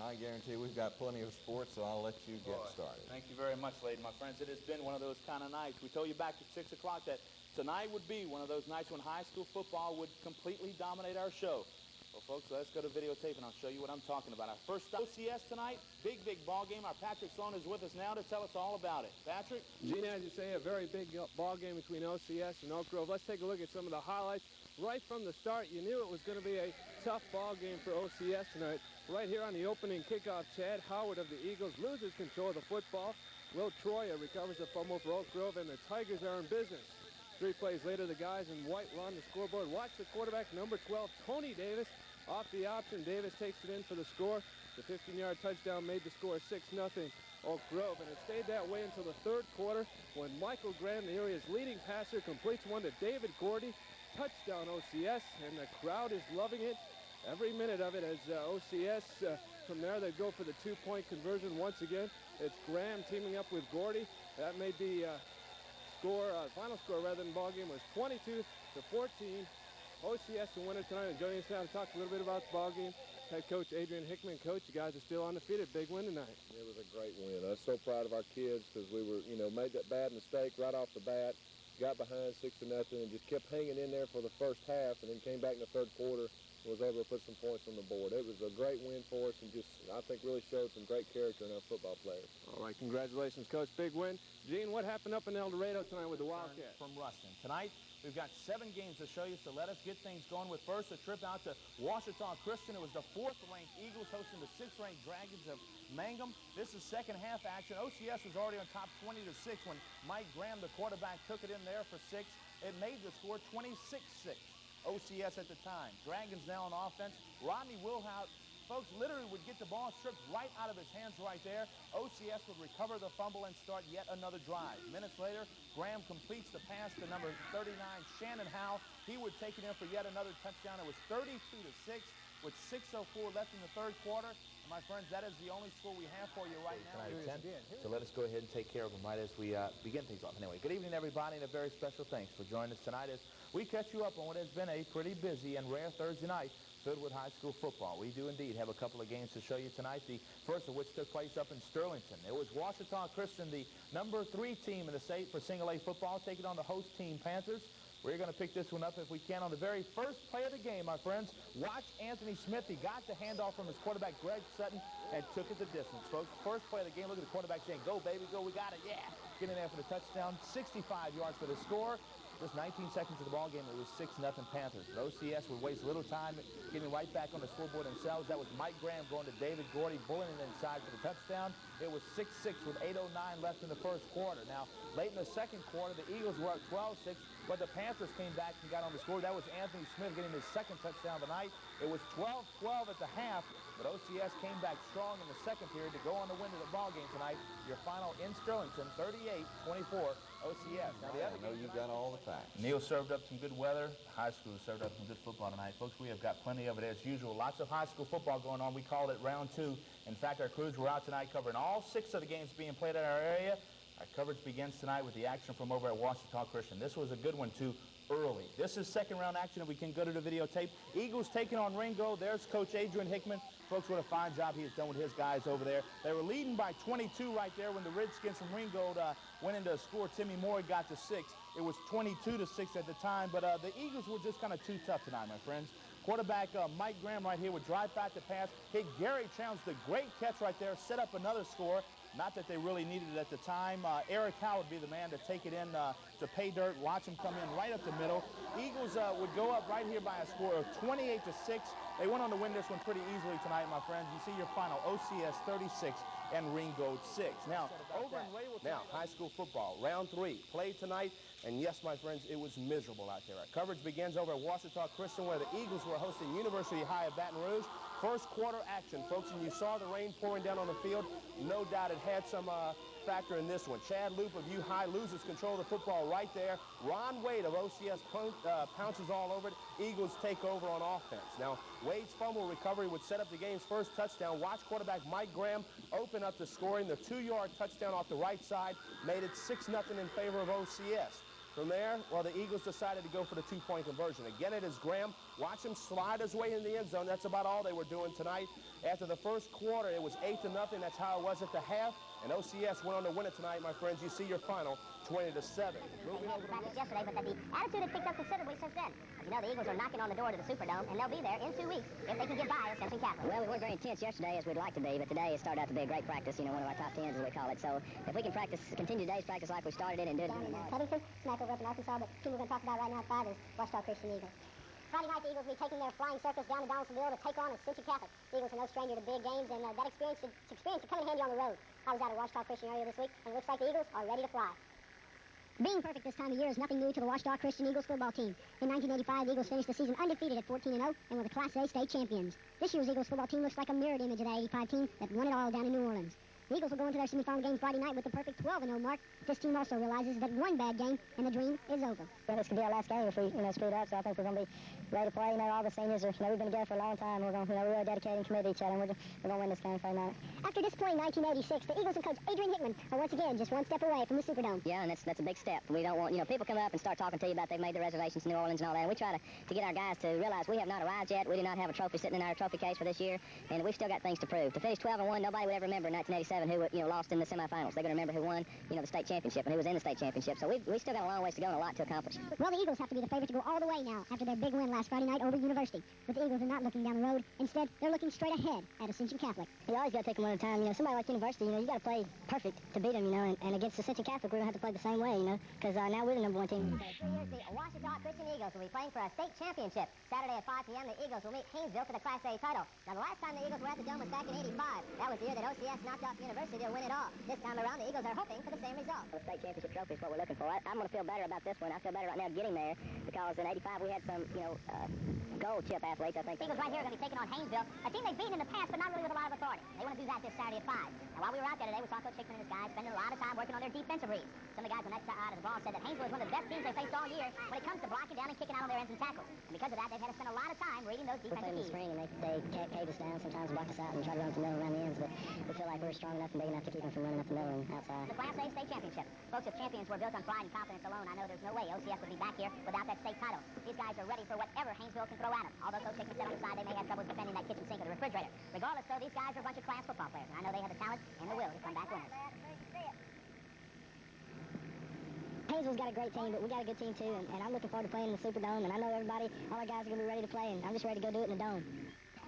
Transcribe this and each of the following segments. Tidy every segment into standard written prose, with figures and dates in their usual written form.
I guarantee we've got plenty of sports, so I'll let you get started. Thank you very much, ladies, my friends. It has been one of those kind of nights. We told you back at 6 o'clock that tonight would be one of those nights when high school football would completely dominate our show. Well, folks, let's go to videotape, and I'll show you what I'm talking about. Our first stop, OCS tonight, big ball game. Our Patrick Sloan is with us now to tell us all about it. Patrick? Gene, as you say, a very big ball game between OCS and Oak Grove. Let's take a look at some of the highlights. Right from the start, you knew it was going to be a tough ball game for OCS tonight. Right here on the opening kickoff, Chad Howard of the Eagles loses control of the football. Will Troya recovers the fumble for Oak Grove, and the Tigers are in business. 3 plays later, the guys in white were on the scoreboard. Watch the quarterback, number 12, Tony Davis. Off the option, Davis takes it in for the score. The 15-yard touchdown made the score 6-0 Oak Grove, and it stayed that way until the third quarter when Michael Graham, the area's leading passer, completes one to David Gordy. Touchdown OCS, and the crowd is loving it. Every minute of it as OCS, from there they go for the 2-point conversion once again. It's Graham teaming up with Gordy. That made the final score rather than ball game was 22-14. OCS to win it tonight. And joining us now to talk a little bit about the ball game, head coach Adrian Hickman. Coach, you guys are still undefeated. Big win tonight. It was a great win. I was so proud of our kids because we were, made that bad mistake right off the bat, got behind 6-0, and just kept hanging in there for the first half, and then came back in the third quarter and was able to put some points on the board. It was a great win for us, and just, I think, really showed some great character in our football players. All right, congratulations, Coach. Big win. Gene, what happened up in El Dorado tonight with the Wildcats? From Ruston. Tonight, we've got 7 games to show you, so let us get things going with first a trip out to Ouachita Christian. It was the 4th-ranked Eagles hosting the 6th-ranked Dragons of Mangum. This is second half action. OCS was already on top 20-6 when Mike Graham, the quarterback, took it in there for 6. It made the score 26-6. OCS at the time. Dragons now on offense. Rodney Wilhout, folks, literally would get the ball stripped right out of his hands right there. OCS would recover the fumble and start yet another drive. Minutes later, Graham completes the pass to number 39, Shannon Howe. He would take it in for yet another touchdown. It was 32-6 with 6:04 left in the third quarter. And my friends, that is the only score we have for you right now. So let us go ahead and take care of them right as we begin things off. Anyway, good evening, everybody, and a very special thanks for joining us tonight as we catch you up on what has been a pretty busy and rare Thursday night filled with high school football. We do indeed have a couple of games to show you tonight, the first of which took place up in Sterlington. It was Ouachita Christian, the number 3 team in the state for single A football, taking on the host team Panthers. We're going to pick this one up if we can on the very first play of the game, my friends. Watch Anthony Smith. He got the handoff from his quarterback, Greg Sutton, and took it the distance, folks. First play of the game, look at the quarterback saying, "Go, baby, go, we got it, yeah." Get in there for the touchdown, 65 yards for the score. Just 19 seconds of the ball game, it was 6-0 Panthers. But OCS would waste little time getting right back on the scoreboard themselves. That was Mike Graham going to David Gordy, bullying it inside for the touchdown. It was 6-6 with 8:09 left in the first quarter. Now, late in the second quarter, the Eagles were up 12-6, but the Panthers came back and got on the score. That was Anthony Smith getting his second touchdown of the night. It was 12-12 at the half, but OCS came back strong in the second period to go on to win the ball game tonight. Your final in Sterlington, 38-24, OCS. Now, the other game, you got all the facts. Neil served up some good weather. High school served up some good football tonight. Folks, we have got plenty of it as usual. Lots of high school football going on. We called it round 2. In fact, our crews were out tonight covering all 6 of the games being played in our area. Our coverage begins tonight with the action from over at Ouachita Christian. This was a good one, too, early. This is second round action. If we can go to the videotape. Eagles taking on Ringo. There's Coach Adrian Hickman. Folks, what a fine job he has done with his guys over there. They were leading by 22 right there when the Redskins from Ringgold went into a score. Timmy Moore got to 6. It was 22-6 at the time, but the Eagles were just kind of too tough tonight, my friends. Quarterback Mike Graham right here would drive back the pass, hit Gary Challenge, the great catch right there, set up another score. Not that they really needed it at the time. Eric Howe would be the man to take it in to pay dirt. Watch him come in right up the middle. Eagles would go up right here by a score of 28-6. They went on to win this one pretty easily tonight, my friends. You see your final, OCS 36 and Ringgold 6. Now, over in Laywood, now, high school football, round 3, played tonight. And yes, my friends, it was miserable out there. Our coverage begins over at Ouachita Christian, where the Eagles were hosting University High of Baton Rouge. First quarter action, folks, and you saw the rain pouring down on the field. No doubt it had some factor in this one. Chad Loop of U High loses control of the football right there. Ron Wade of OCS pounces all over it. Eagles take over on offense. Now, Wade's fumble recovery would set up the game's first touchdown. Watch quarterback Mike Graham open up the scoring. The 2-yard touchdown off the right side made it 6-0 in favor of OCS. From there, well, the Eagles decided to go for the two-point conversion. Again, it is Graham. Watch him slide his way in the end zone. That's about all they were doing tonight. After the first quarter, it was 8-0. That's how it was at the half. And OCS went on to win it tonight, my friends. You see your final, 20-7. Moving over to practice yesterday, but the attitude has picked up considerably since then. As you know, the Eagles are knocking on the door to the Superdome, and they'll be there in 2 weeks if they can get by Ascension Catholic. Well, we weren't very intense yesterday as we'd like to be, but today it started out to be a great practice, you know, one of our top 10s as we call it. So if we can continue today's practice like we started it and do it Down in Covington, smack over up in Arkansas, but the team we're going to talk about right now at 5 is Washita Christian Eagles. Friday night, the Eagles will be taking their flying circus down to Donaldsonville to take on Ascension Catholic. The Eagles are no stranger to big games, and that experience should come in handy on the road. I was out at Washita Christian earlier this week, and it looks like the Eagles are ready to fly. Being perfect this time of year is nothing new to the Washita Christian Eagles football team. In 1985, the Eagles finished the season undefeated at 14-0 and were the Class A state champions. This year's Eagles football team looks like a mirrored image of that 85 team that won it all down in New Orleans. The Eagles will go into their semifinal game Friday night with the perfect 12-0 mark. This team also realizes that one bad game and the dream is over. Well, this could be our last game if we, screwed up, so I think we're going to be ready to play. All the seniors are, we've been together for a long time. We're going to, really dedicate and commit to each other, and we're going to win this game Friday night. After disappointing 1986, the Eagles and coach Adrian Hickman are once again just one step away from the Superdome. Yeah, and that's a big step. We don't want, people come up and start talking to you about they've made their reservations in New Orleans and all that. And we try to get our guys to realize we have not arrived yet. We do not have a trophy sitting in our trophy case for this year, and we've still got things to prove. To finish 12-1, nobody would ever remember 1987 who, lost in the semifinals. They're going to remember who won, the state championship and who was in the state championship. So we still got a long ways to go and a lot to accomplish. Well, the Eagles have to be the favorite to go all the way now after their big win last Friday night over University. But the Eagles are not looking down the road. Instead, they're looking straight ahead at Ascension Catholic. You always got to take them one at a time. Somebody like University, you got to play perfect to beat them, and against Ascension Catholic, we're going to have to play the same way, because now we're the number one team. The Washita Christian Eagles will be playing for a state championship. Saturday at 5 p.m., the Eagles will meet Haynesville for the Class A title. Now, the last time the Eagles were at the Dome was back in 85. That was the year that OCS knocked off University to win it all. This time around, the Eagles are hoping for the same result. The state championship trophy is what we're looking for. I'm going to feel better about this one. I feel better right now getting there because in 85 we had some, gold chip athletes, I think. The Eagles right here are going to be taking on Haynesville, a team they've beaten in the past, but not really with a lot of authority. They want to do that this Saturday at 5. Now, while we were out there today, we saw Coach Hickman and his guys spending a lot of time working on their defensive reads. Some of the guys on that side of the ball said that Haynesville is one of the best teams they faced all year when it comes to blocking down and kicking out on their ends and tackles. And because of that, they've had to spend a lot of time reading those We defensive played in the keys. spring, and they cave us down, sometimes block us out and try to run up the middle around the ends, but we feel like we're strong enough and big enough to keep them from running up the middle and outside. The Class A state championship. Folks, if champions were built on pride and confidence alone, I know there's no way OCS would be back here without that state title. These guys are ready for whatever Haynesville can throw at them. Although Coach Hickman said on the side they may have trouble defending that kitchen sink or the refrigerator. Regardless, though, these guys are a bunch of class football players, and I know they have the talent and the will to come back winners. Haynesville's got a great team, but we got a good team too, and I'm looking forward to playing in the Superdome, and I know all our guys are going to be ready to play, and I'm just ready to go do it in the Dome.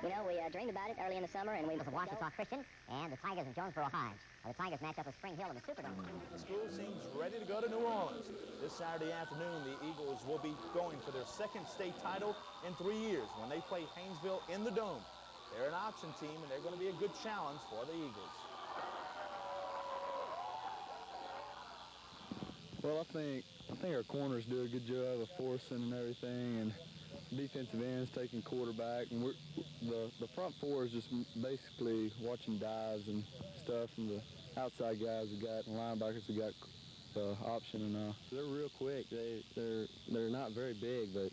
We dreamed about it early in the summer, and we With the Washita Christian and the Tigers and Jonesboro Hives. The Tigers match up with Spring Hill in the Superdome. The school seems ready to go to New Orleans. This Saturday afternoon, the Eagles will be going for their second state title in 3 years when they play Haynesville in the Dome. They're an option team, and they're going to be a good challenge for the Eagles. Well, I think our corners do a good job of forcing and everything, and defensive ends taking quarterback, and the front four is just basically watching dives and stuff, and the outside guys we got and linebackers we got the option, and they're real quick. They're not very big, but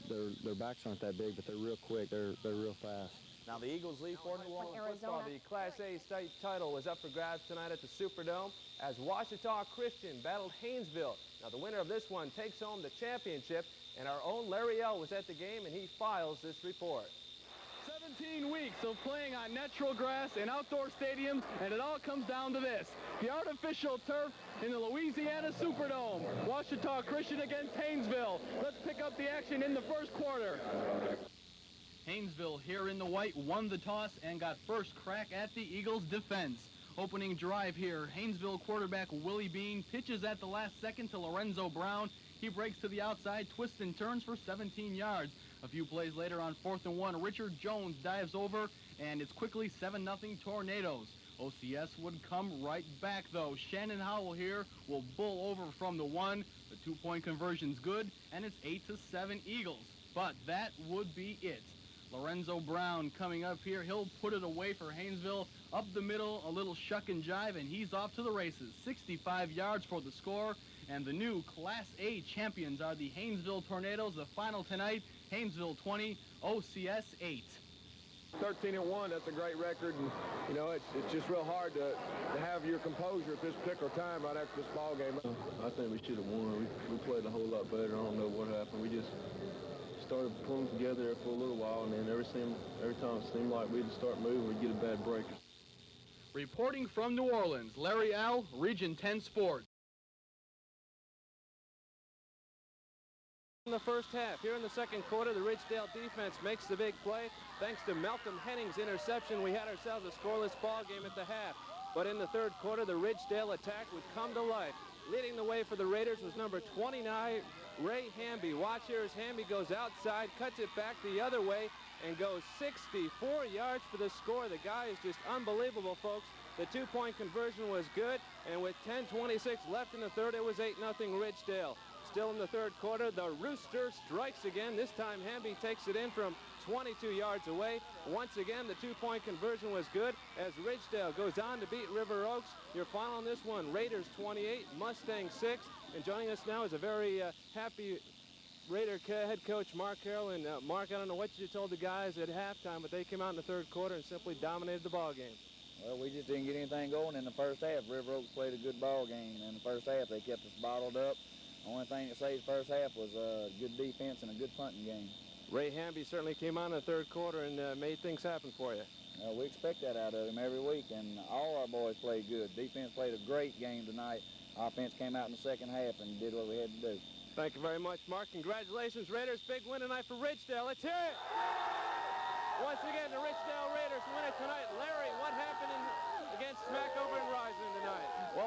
their backs aren't that big, but they're real quick. They're real fast. Now the Eagles leave for New Orleans. Arizona. The Class A state title was up for grabs tonight at the Superdome as Washita Christian battled Haynesville. Now the winner of this one takes home the championship, and our own Larry L was at the game, and he files this report. 17 weeks of playing on natural grass in outdoor stadiums, and it all comes down to this: the artificial turf in the Louisiana Superdome. Washita Christian against Haynesville. Let's pick up the action in the first quarter. Haynesville, here in the white, won the toss and got first crack at the Eagles' defense. Opening drive here, Haynesville quarterback Willie Bean pitches at the last second to Lorenzo Brown. He breaks to the outside, twists and turns for 17 yards. A few plays later on 4th and 1, Richard Jones dives over, and it's quickly 7-0 Tornadoes. OCS would come right back, though. Shannon Howell here will bull over from the 1. The 2-point conversion's good, and it's 8-7 Eagles. But that would be it. Lorenzo Brown coming up here. He'll put it away for Haynesville. Up the middle, a little shuck and jive, and he's off to the races. 65 yards for the score, and the new Class A champions are the Haynesville Tornadoes. The final tonight, Haynesville 20, OCS 8. 13-1, that's a great record, and you know it's just real hard to have your composure at this particular time right after this ball game. I think we should have won. We played a whole lot better. I don't know what happened. We just started pulling together for a little while, and then every time it seemed like we'd start moving, we'd get a bad break. Reporting from New Orleans, Larry Al, Region 10 Sports. In the first half, here in the second quarter, the Ridgedale defense makes the big play. Thanks to Malcolm Henning's interception, we had ourselves a scoreless ball game at the half. But in the third quarter, the Ridgedale attack would come to life. Leading the way for the Raiders was number 29, Ray Hamby. Watch here as Hamby goes outside, cuts it back the other way, and goes 64 yards for the score. The guy is just unbelievable, folks. The two-point conversion was good, and with 10:26 left in the third, it was 8-0 Ridgedale. Still in the third quarter, the Rooster strikes again. This time, Hamby takes it in from 22 yards away. Once again, the two-point conversion was good as Ridgedale goes on to beat River Oaks. Your final on this one, Raiders 28, Mustangs 6. And joining us now is a very happy Raider head coach, Mark Carroll. And Mark, I don't know what you told the guys at halftime, but they came out in the third quarter and simply dominated the ball game. Well, we just didn't get anything going in the first half. River Oaks played a good ball game. In the first half, they kept us bottled up. The only thing that saved the first half was good defense and a good punting game. Ray Hamby certainly came on in the third quarter and made things happen for you. We expect that out of him every week, and all our boys played good. Defense played a great game tonight. Offense came out in the second half and did what we had to do. Thank you very much, Mark. Congratulations, Raiders. Big win tonight for Ridgedale. Let's hear it. Once again, the Ridgedale Raiders win it tonight. Larry, what happened against Smackover and Rising tonight? Well,